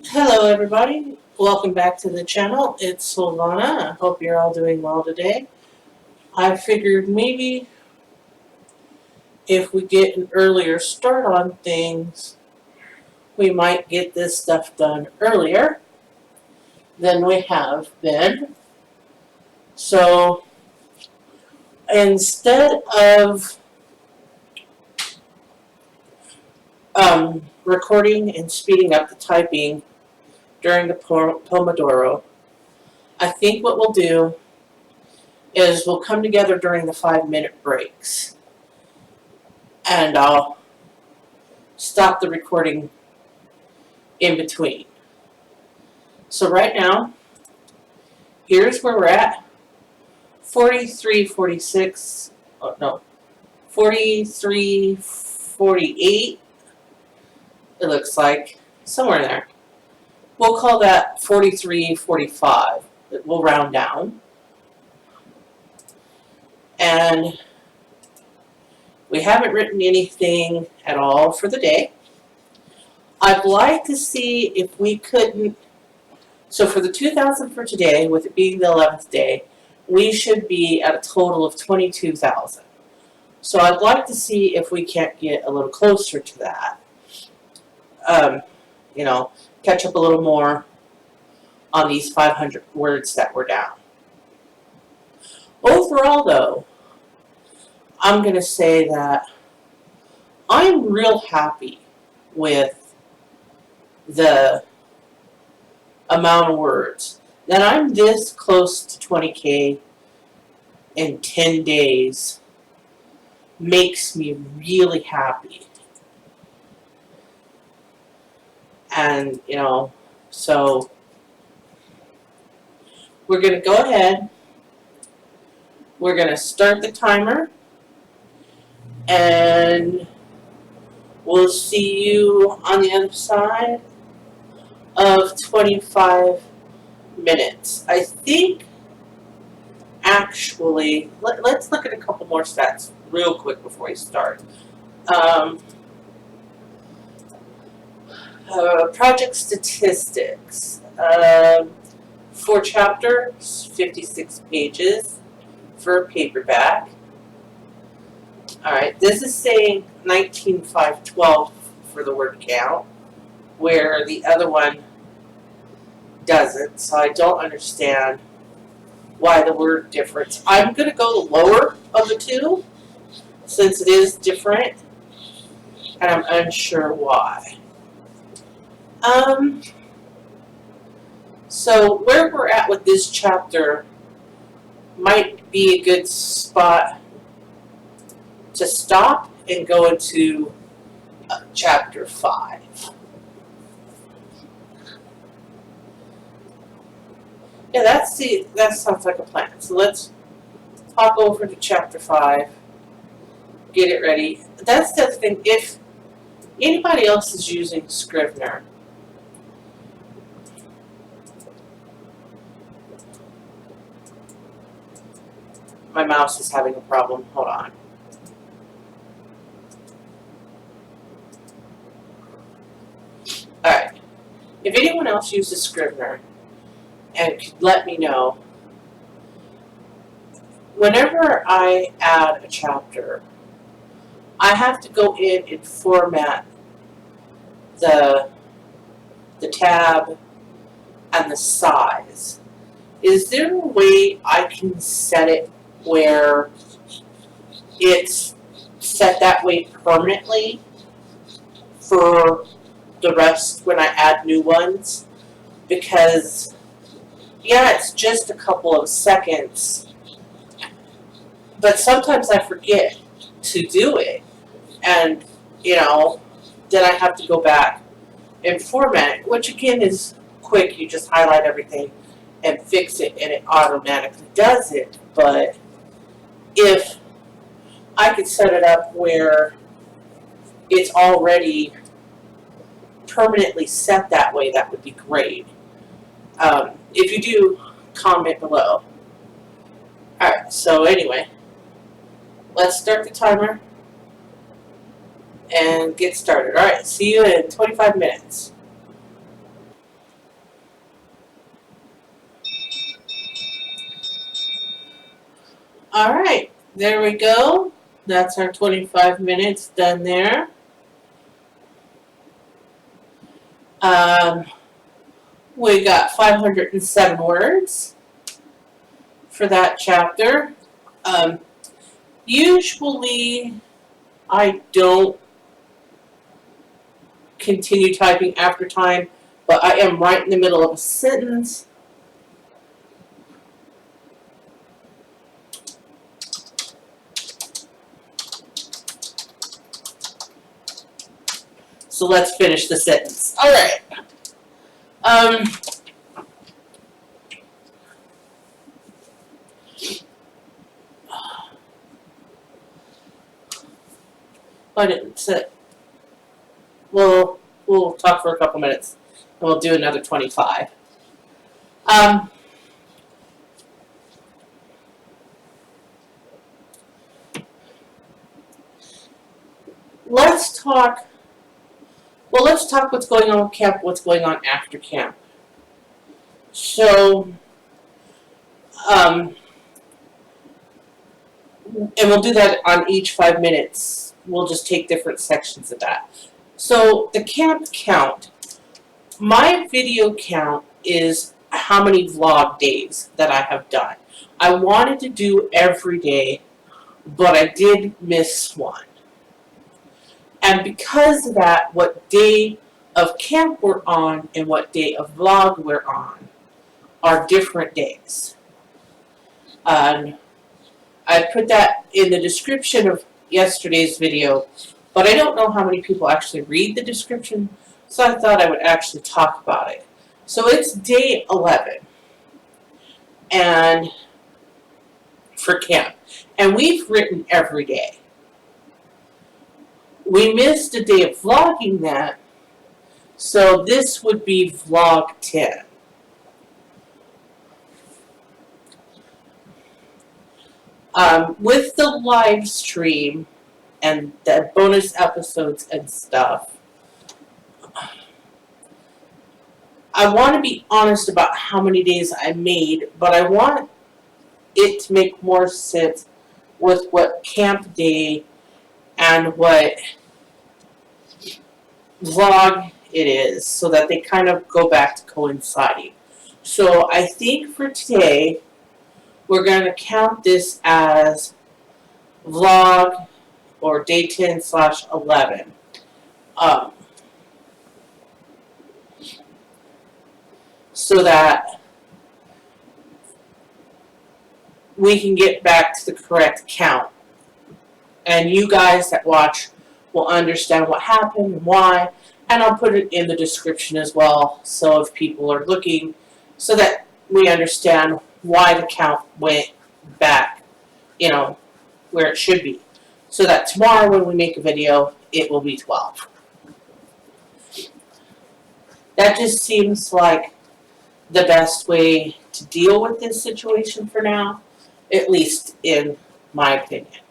Hello everybody, welcome back to the channel. It's Silvana. I hope you're all doing well today. I figured maybe if we get an earlier start on things, we might get this stuff done earlier than we have been. So instead of recording and speeding up the typing during the Pomodoro, I think what we'll do is we'll come together during the 5-minute breaks, and I'll stop the recording in between. So right now, here's where we're at. 43, 46, oh no, 43, 48, it looks like, somewhere in there. We'll call that 43, 45. We'll round down. And we haven't written anything at all for the day. I'd like to see if we couldn't, so for the 2,000 for today, with it being the 11th day, we should be at a total of 22,000. So I'd like to see if we can't get a little closer to that. Catch up a little more on these 500 words that we're down. Overall, though, I'm going to say that I'm real happy with the amount of words. That I'm this close to 20K in 10 days makes me really happy. And, so we're going to go ahead. We're going to start the timer. And we'll see you on the other side of 25 minutes. I think, actually, let's look at a couple more stats real quick before we start. Project statistics. 4 chapters, 56 pages for paperback. Alright, this is saying 19,512 for the word count, where the other one doesn't, so I don't understand why the word difference. I'm going to go the lower of the two, since it is different, and I'm unsure why. So where we're at with this chapter might be a good spot to stop and go into chapter 5. Yeah, that sounds like a plan. So let's hop over to chapter 5, get it ready. That's the other thing. If anybody else is using Scrivener, my mouse is having a problem. Hold on. Alright. If anyone else uses Scrivener and could let me know, whenever I add a chapter, I have to go in and format the tab and the size. Is there a way I can set it where it's set that way permanently for the rest when I add new ones? Because, yeah, it's just a couple of seconds, but sometimes I forget to do it, and then I have to go back and format it, which again is quick. You just highlight everything and fix it, and it automatically does it. But if I could set it up where it's already permanently set that way, that would be great. If you do, comment below. Alright, so anyway, let's start the timer and get started. Alright, see you in 25 minutes. Alright, there we go. That's our 25 minutes done there. We got 507 words for that chapter. Usually I don't continue typing after time, but I am right in the middle of a sentence. So let's finish the sentence. All right. I didn't sit. We'll talk for a couple minutes, and we'll do another 25. Let's talk. Well, let's talk what's going on with camp, what's going on after camp. So, and we'll do that on each 5 minutes. We'll just take different sections of that. So, the camp count. My video count is how many vlog days that I have done. I wanted to do every day, but I did miss one. And because of that, what day of camp we're on and what day of vlog we're on are different days. I put that in the description of yesterday's video, but I don't know how many people actually read the description, so I thought I would actually talk about it. So it's day 11 and for camp, and we've written every day. We missed a day of vlogging that, so this would be vlog 10. With the live stream and the bonus episodes and stuff, I want to be honest about how many days I made, but I want it to make more sense with what camp day and what vlog it is, so that they kind of go back to coinciding. So I think for today, we're going to count this as vlog or day 10/11. So that we can get back to the correct count. And you guys that watch will understand what happened and why. And I'll put it in the description as well, so if people are looking, so that we understand why the count went back, you know, where it should be. So that tomorrow when we make a video, it will be 12. That just seems like the best way to deal with this situation for now, at least in my opinion.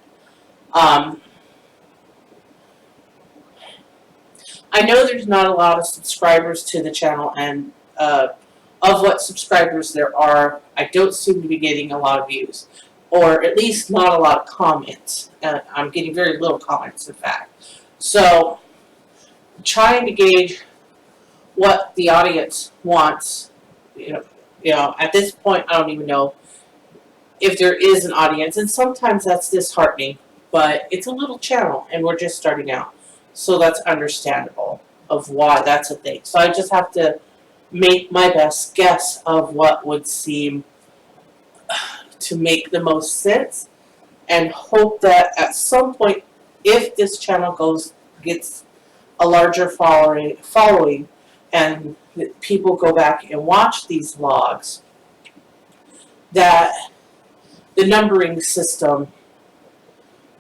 I know there's not a lot of subscribers to the channel, and of what subscribers there are, I don't seem to be getting a lot of views, or at least not a lot of comments. I'm getting very little comments, in fact. So, trying to gauge what the audience wants. You know, at this point, I don't even know if there is an audience, and sometimes that's disheartening, but it's a little channel, and we're just starting out. So that's understandable of why that's a thing. So I just have to make my best guess of what would seem to make the most sense, and hope that at some point, if this channel gets a larger following and people go back and watch these vlogs, that the numbering system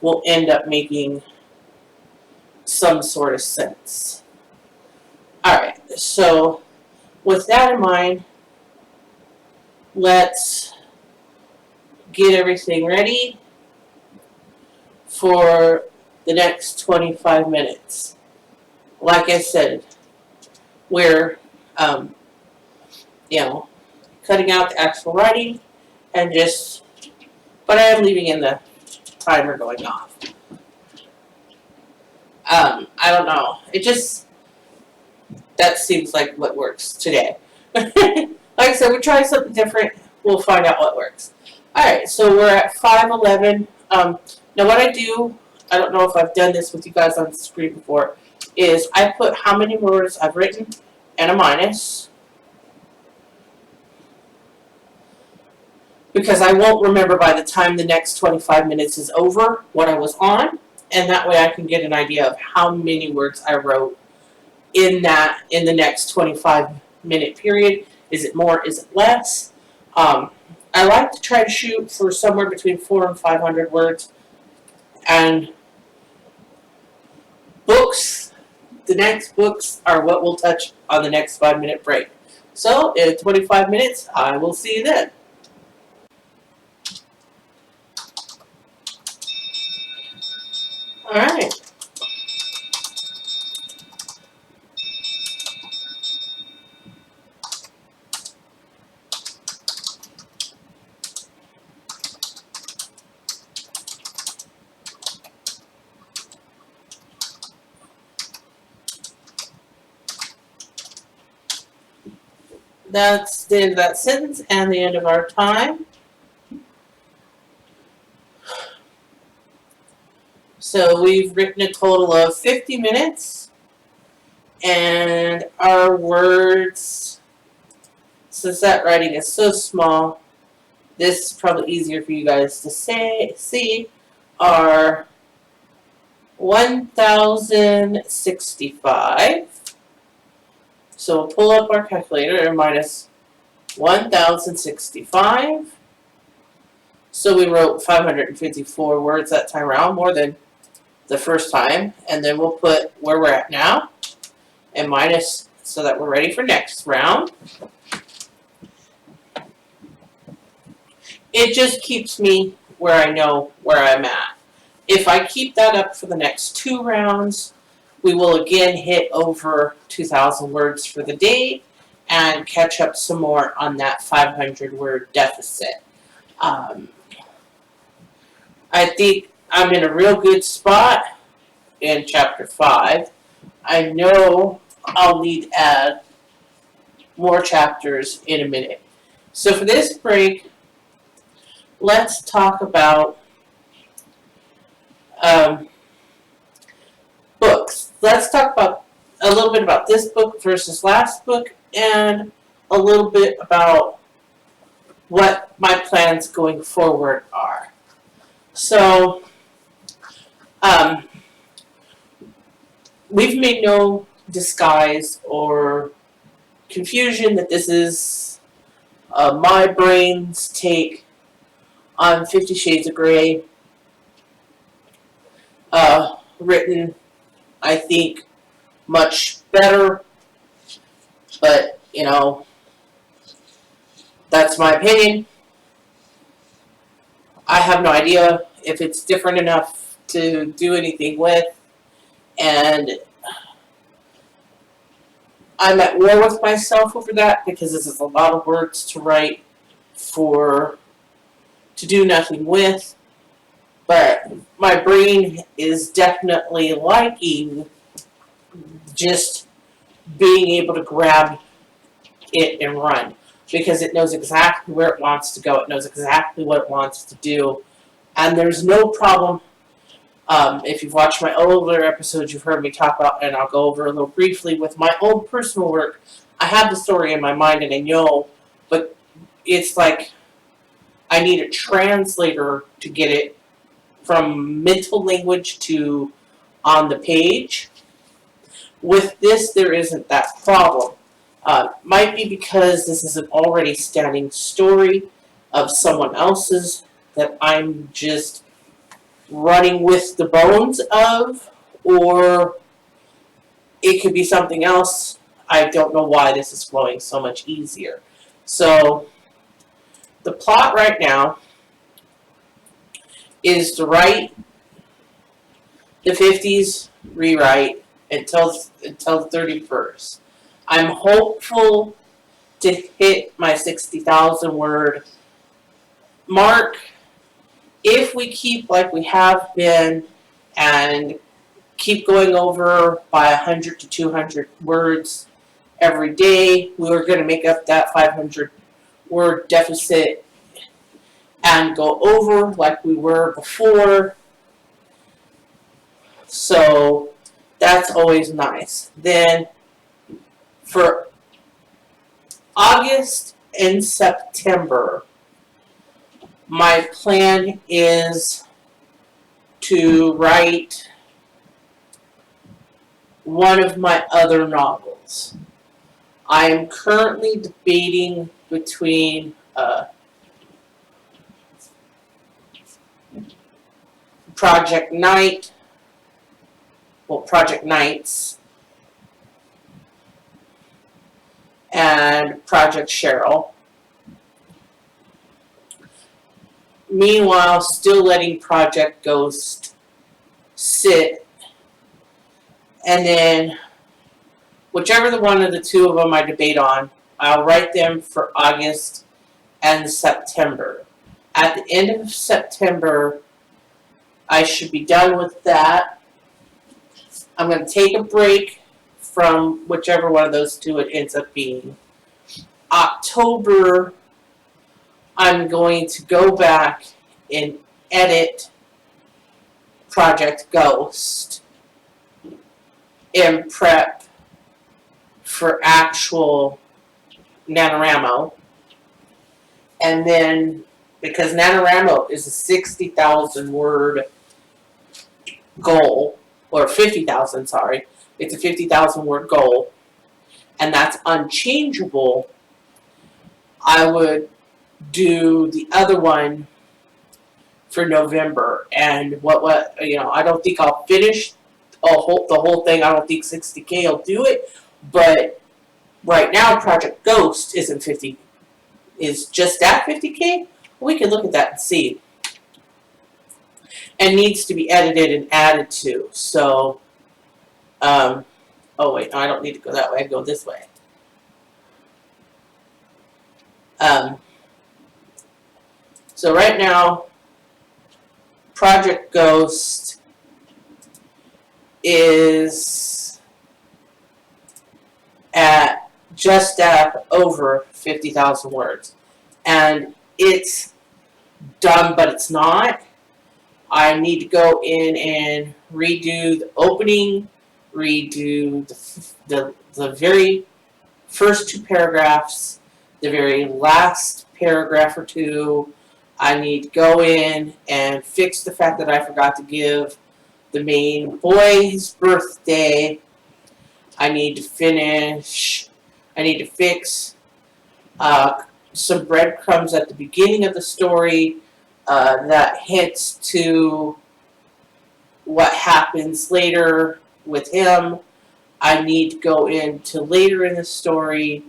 will end up making some sort of sense. Alright, so with that in mind, let's get everything ready for the next 25 minutes. Like I said, we're, you know, cutting out the actual writing and just But I am leaving in the timer going off. I don't know. It just, that seems like what works today. Like I said, we're trying something different. We'll find out what works. Alright, so we're at 5:11. Now what I do, I don't know if I've done this with you guys on the screen before, is I put how many words I've written and a minus. Because I won't remember by the time the next 25 minutes is over what I was on. And that way I can get an idea of how many words I wrote in the next 25-minute period. Is it more? Is it less? I like to try to shoot for somewhere between 400 and 500 words. And books, the next books are what we'll touch on the next 5-minute break. So in 25 minutes, I will see you then. Alright. That's the end of that sentence and the end of our time. So we've written a total of 50 minutes. And our words, since that writing is so small, this is probably easier for you guys to see, are 1,065. So we'll pull up our calculator and minus 1,065. So we wrote 554 words that time around, more than the first time. And then we'll put where we're at now and minus so that we're ready for next round. It just keeps me where I know where I'm at. If I keep that up for the next 2 rounds, we will again hit over 2,000 words for the day and catch up some more on that 500-word deficit. I think I'm in a real good spot in Chapter 5. I know I'll need to add more chapters in a minute. So for this break, let's talk about books. Let's talk about a little bit about this book versus last book, and a little bit about what my plans going forward are. So, we've made no disguise or confusion that this is my brain's take on 50 Shades of Grey, written, I think, much better, but, you know, that's my opinion. I have no idea if it's different enough to do anything with, and I'm at war with myself over that because this is a lot of words to write to do nothing with. But my brain is definitely liking just being able to grab it and run, because it knows exactly where it wants to go. It knows exactly what it wants to do. And there's no problem. If you've watched my older episodes, you've heard me talk about, and I'll go over a little briefly with my own personal work. I have the story in my mind and I know, but it's like I need a translator to get it from mental language to on the page. With this, there isn't that problem. Might be because this is an already standing story of someone else's that I'm just running with the bones of, or it could be something else. I don't know why this is flowing so much easier. So the plot right now is to write the 50s rewrite until the 31st. I'm hopeful to hit my 60,000 word mark if we keep like we have been and keep going over by 100 to 200 words every day, we're going to make up that 500 word deficit and go over like we were before. So that's always nice. Then for August and September, my plan is to write one of my other novels. I am currently debating between Project Nights, and Project Cheryl. Meanwhile, still letting Project Ghost sit, and then whichever one of the two of them I debate on, I'll write them for August and September. At the end of September, I should be done with that. I'm going to take a break from whichever one of those two it ends up being. October, I'm going to go back and edit Project Ghost and prep for actual NaNoWriMo. And then, because NaNoWriMo is a 60,000 word goal, or 50,000, sorry. It's a 50,000 word goal, and that's unchangeable. I would do the other one for November, and I don't think I'll finish the whole thing. I don't think 60K will do it, but right now Project Ghost is just at 50K. We can look at that and see, and needs to be edited and added to. So, oh wait, no, I don't need to go that way. I go this way. So right now, Project Ghost is at just at over 50,000 words. And it's done, but it's not. I need to go in and redo the opening, redo the very first two paragraphs, the very last paragraph or two. I need to go in and fix the fact that I forgot to give the main boy his birthday. I need to fix some breadcrumbs at the beginning of the story that hints to what happens later with him. I need to go into later in the story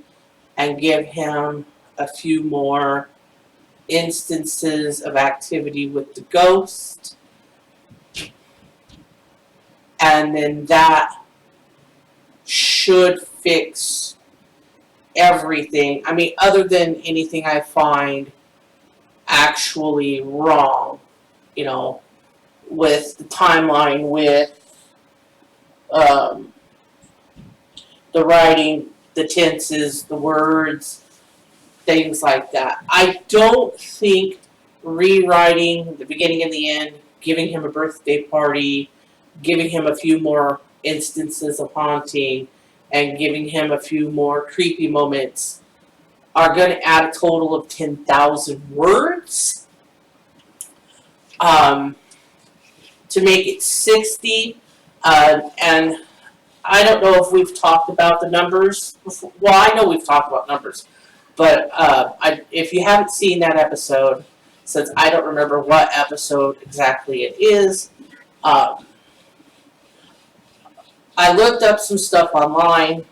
and give him a few more instances of activity with the ghost. And then that should fix everything. I mean, other than anything I find actually wrong, with the timeline, with the writing, the tenses, the words, things like that. I don't think rewriting the beginning and the end, giving him a birthday party, giving him a few more instances of haunting, and giving him a few more creepy moments are going to add a total of 10,000 words. To make it 60, and I don't know if we've talked about the numbers before. Well, I know we've talked about numbers, but if you haven't seen that episode, since I don't remember what episode exactly it is, I looked up some stuff online,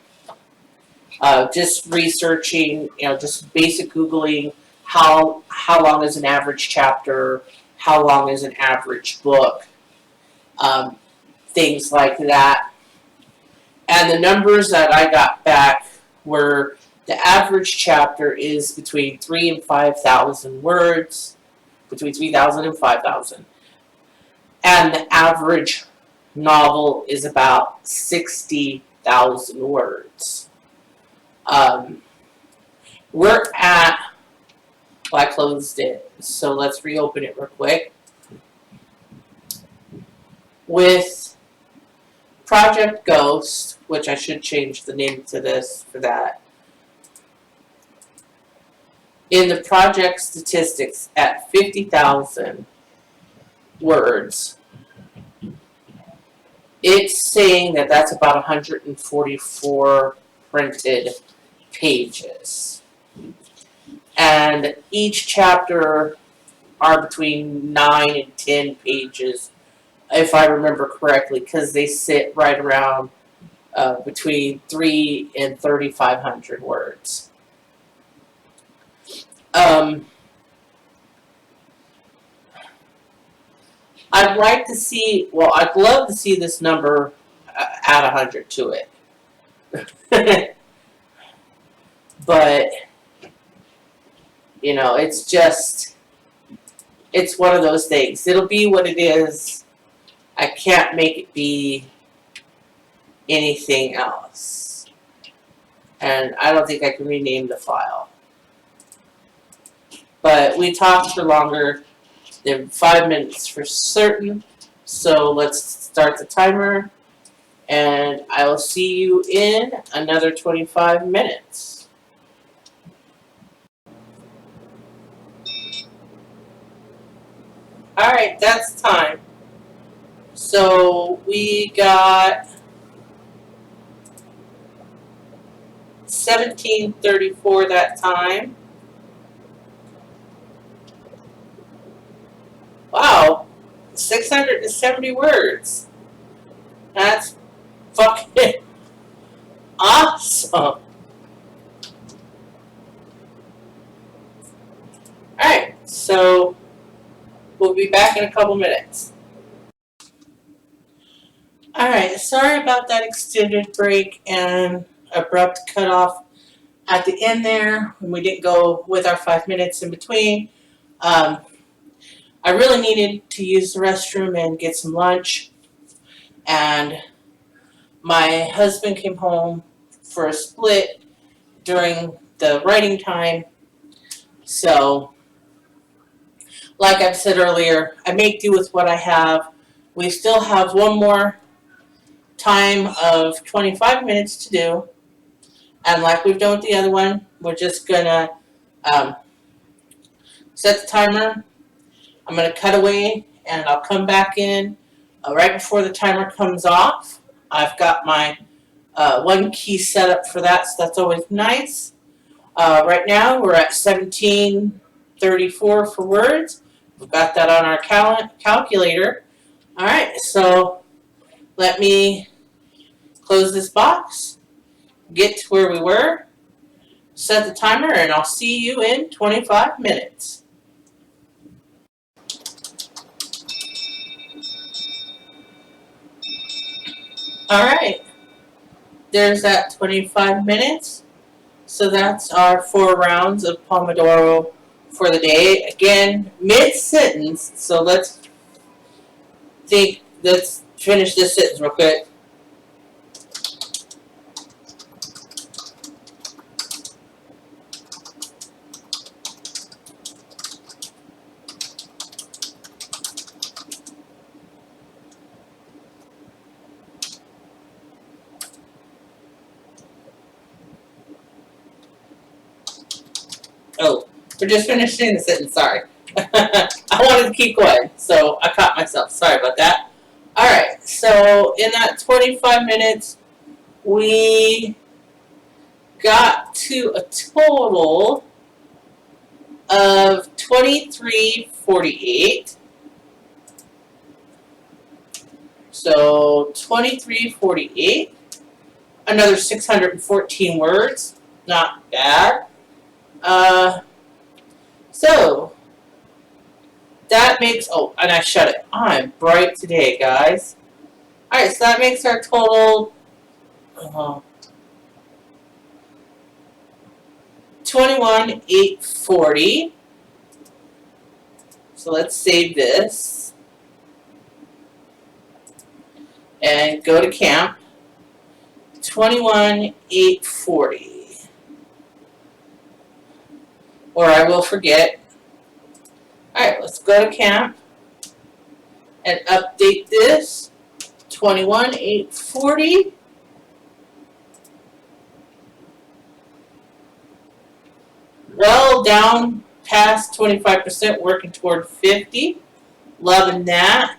just researching, just basic Googling, how long is an average chapter, how long is an average book, things like that. And the numbers that I got back were the average chapter is between 3,000 and 5,000 words between 3,000 and 5,000. And the average novel is about 60,000 words. We're at, well, I closed it, so let's reopen it real quick. With Project Ghost, which I should change the name to this for that, in the project statistics at 50,000 words, it's saying that that's about 144 printed pages. And each chapter are between 9 and 10 pages, if I remember correctly, because they sit right around between 3 and 3,500 words. I'd like to see, well, I'd love to see this number add 100 to it. But, you know, it's just, it's one of those things. It'll be what it is. I can't make it be anything else. And I don't think I can rename the file. But we talked for longer than 5 minutes for certain. So let's start the timer. And I will see you in another 25 minutes. Alright, that's time. So we got 17:34 that time. Wow, 670 words. That's fucking awesome. Alright, so we'll be back in a couple minutes. Alright, sorry about that extended break and abrupt cutoff at the end there when we didn't go with our 5 minutes in between. I really needed to use the restroom and get some lunch, and my husband came home for a split during the writing time. So, like I've said earlier, I make do with what I have. We still have one more time of 25 minutes to do. And like we've done with the other one, we're just gonna set the timer. I'm gonna cut away and I'll come back in right before the timer comes off. I've got my one key set up for that, so that's always nice. Right now we're at 17:34 for words. We've got that on our calculator. Alright, so let me close this box, get to where we were, set the timer, and I'll see you in 25 minutes. Alright, there's that 25 minutes. So that's our 4 rounds of Pomodoro for the day. Again, mid-sentence, so let's finish this sentence real quick. Oh, we're just finishing the sentence, sorry. I wanted to keep going, so I caught myself. Sorry about that. Alright, so in that 25 minutes, we got to a total of 23:48. So 23:48. Another 614 words. Not bad. So that makes, oh, and I shut it. I'm bright today, guys. Alright, so that makes our total 21,840. So let's save this and go to camp. 21,840. Or I will forget. Alright, let's go to camp and update this. 21,840. Well, down past 25%, working toward 50. Loving that.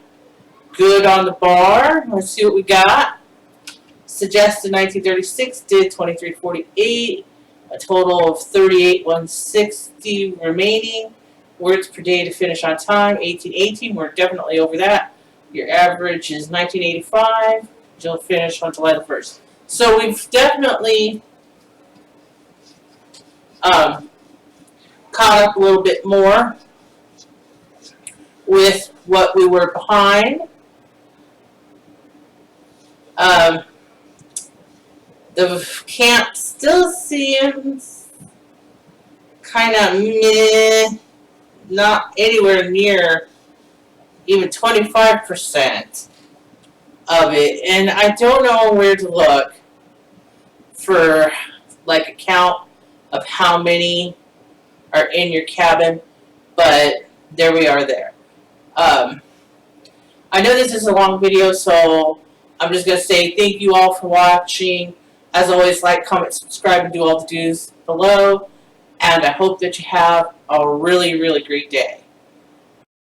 Good on the bar. Let's see what we got. Suggested 1936, did 2348. A total of 38,160 remaining. Words per day to finish on time, 1818. We're definitely over that. Your average is 1985. You'll finish on July the 1st. So we've definitely caught up a little bit more with what we were behind. The camp still seems kind of meh, not anywhere near even 25% of it. And I don't know where to look for like a count of how many are in your cabin, but there we are there. I know this is a long video, so I'm just going to say thank you all for watching. As always, like, comment, subscribe, and do all the do's below. And I hope that you have a really, really great day.